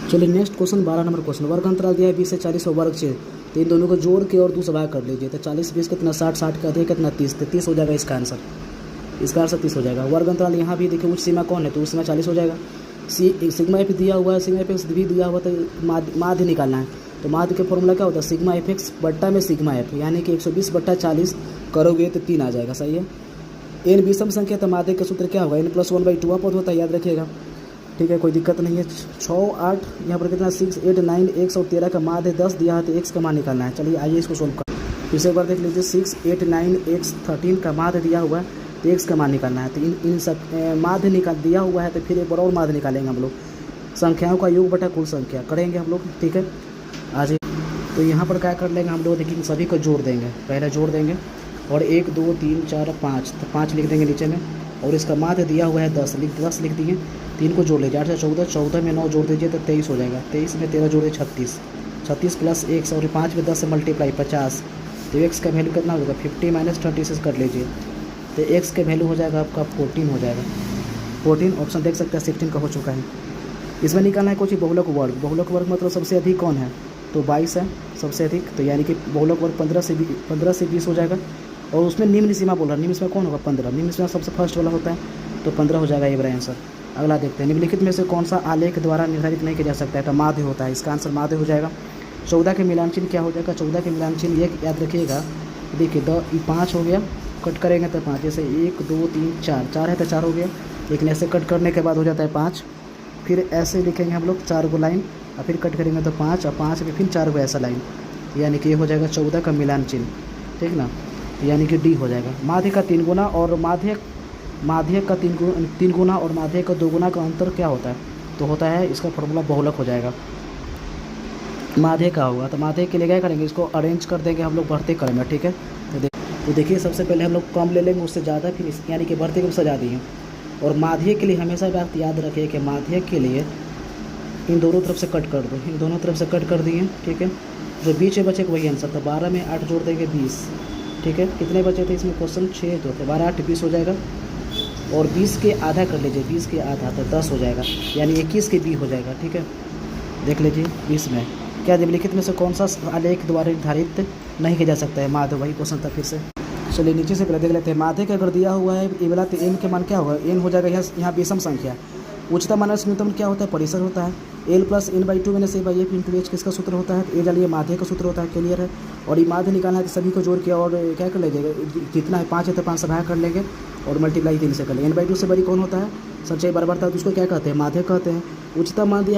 चलिए next question 12 number question. वर्ग अंतराल दिया है 20 से 40 और वर्ग छेद, तो इन दोनों को जोड़ के और दूसरा भाग कर लीजिए। तो 40 20 कितना 60, 60 का अधिक कितना 30, तो 30 हो जाएगा इसका आंसर। इसका आंसर 30 हो जाएगा। वर्ग अंतराल यहाँ भी देखिए उच्च सीमा कौन है, तो उस सीमा 40 हो जाएगा। सिग्मा एफ दिया हुआ है, सिग्मा एफ एक्स भी दिया हुआ, तो माध्य निकालना है। तो माध्य के फॉर्मूला क्या होता है, सिग्मा एफ एक्स बट्टा में सिग्मा एफ, यानी कि 120 बट्टा 40 करोगे तो 3 आ जाएगा। सही है। एन विषम संख्या, तो माध्य का सूत्र क्या होगा, n+1/2 पद होता है, याद रखिएगा। ठीक है, कोई दिक्कत नहीं है। 6 8 यहाँ पर कितना 6 8 9 1 और 13 का माध्य 10 दिया है, तो x का मान निकालना है। चलिए आइए इसको सोल्व कर। फिर से एक बार देख लीजिए, 6 8 9 x 13 का माध्य दिया हुआ है, तो x का मान निकालना है। तो इन सब माध्य निकाल दिया हुआ है, तो फिर एक बार और माध्य निकालेंगे हम लोग। संख्याओं का योग बटा कुल संख्या करेंगे हम लोग। ठीक है, आज तो यहाँ पर क्या कर लेंगे हम लोग, देखिए सभी को जोड़ देंगे। पहले जोड़ देंगे और 1 2 3 4 5, तो 5 लिख देंगे नीचे में। और इसका माध्य दिया हुआ है 10 लिख दिए। 3 को जोड़ लीजिए, 8 से 14, 14 में 9 जोड़ दीजिए तो 23 हो जाएगा। 23 में 13 जोड़िए 36, 36 प्लस 1 और 5 में 10 से मल्टीप्लाई 50। तो x का वैल्यू कितना होगा, 50 माइनस 36 कर लीजिए, तो x का वैल्यू हो जाएगा आपका 14 हो जाएगा। 14 ऑप्शन देख सकते हैं 16 का हो चुका है। इसमें निकालना है कुछ बहुलक वर्ग। बहुलक वर्ग मतलब सबसे अधिक कौन है, तो 22 है सबसे अधिक। तो यानी कि बहुलक वर्ग 15 से 20 हो जाएगा। और उसमें निम्न सीमा बोल रहा है, निम्न सीमा कौन होगा, 15। निम्न सीमा सबसे फर्स्ट वाला होता है, तो 15 हो जाएगा ये बड़ा आंसर। अगला देखते हैं, निम्नलिखित में से कौन सा आलेख द्वारा निर्धारित नहीं किया जा सकता है, तो माध्य होता है। इसका आंसर माध्य हो जाएगा। 14 के मिलान चिन्ह क्या हो जाएगा, 14 के मिलान चिन्ह ये याद रखिएगा। देखिए 5 हो गया, कट करेंगे तो 5, जैसे 1 2 3 4, 4 है तो 4 हो गया, लेकिन ऐसे कट करने के बाद हो जाता है 5। फिर ऐसे लिखेंगे हम लोग 4 को लाइन, और फिर कट करेंगे तो 5, और 5 में फिर 4 को ऐसा लाइन, यानी कि ये हो जाएगा 14 का मिलान चिन्ह। ठीक ना, यानी कि डी हो जाएगा। माध्य का 3 गुना और माध्य का 3 गुना और माध्य का 2 गुना का अंतर क्या होता है, तो होता है इसका फॉर्मूला बहुलक हो जाएगा। माध्य का होगा, तो माध्य के लिए क्या करेंगे, इसको अरेंज कर देंगे हम लोग बढ़ते क्रम में। ठीक है, तो देखिए सबसे पहले हम लोग कम ले लेंगे, उससे ज़्यादा, फिर यानी कि बढ़ते क्रम से ज़्यादा ही। और माध्य के लिए हमेशा बात याद रखिए कि माध्य के लिए इन दोनों तरफ से कट कर दो, इन दोनों तरफ से कट कर दिए। ठीक है, जो बीच में बचे वही आंसर था। 12 में 8 जोड़ देंगे 20। ठीक है, कितने बचे थे इसमें क्वेश्चन, 6 तो थे। 12 8 20 हो जाएगा। और 20 के आधा कर लीजिए, 20 के आधा तो 10 हो जाएगा, यानी 21 के 20 हो जाएगा। ठीक है, देख लीजिए 20 में क्या निम्नलिखित में से कौन सा आलेख द्वारा निर्धारित नहीं किया जा सकता है, माध्य। वही क्वेश्चन था फिर से। चलिए नीचे से पहले देख लेते हैं। माध्य का अगर दिया हुआ है ए वाला, तो एन के मान क्या होगा, एन हो जाएगा यहाँ विषम संख्या। उच्चतम माइनस न्यूनतम क्या होता है, परिसर होता है। l+n/2 माइनस a/f × h किसका सूत्र होता है, तो ए डालिए माध्य का सूत्र होता है। क्लियर है। और ये माध्य निकालना है तो सभी को जोड़ के और क्या कर लीजिएगा, जितना है 5 है तो 5 से भाग कर लेंगे और मल्टीप्लाई 3 से कर लेंगे। n/2 से बड़ी कौन होता है, सबसे बराबर था, तो उसको क्या कहते हैं, माध्य कहते हैं। उच्चतम मान दिया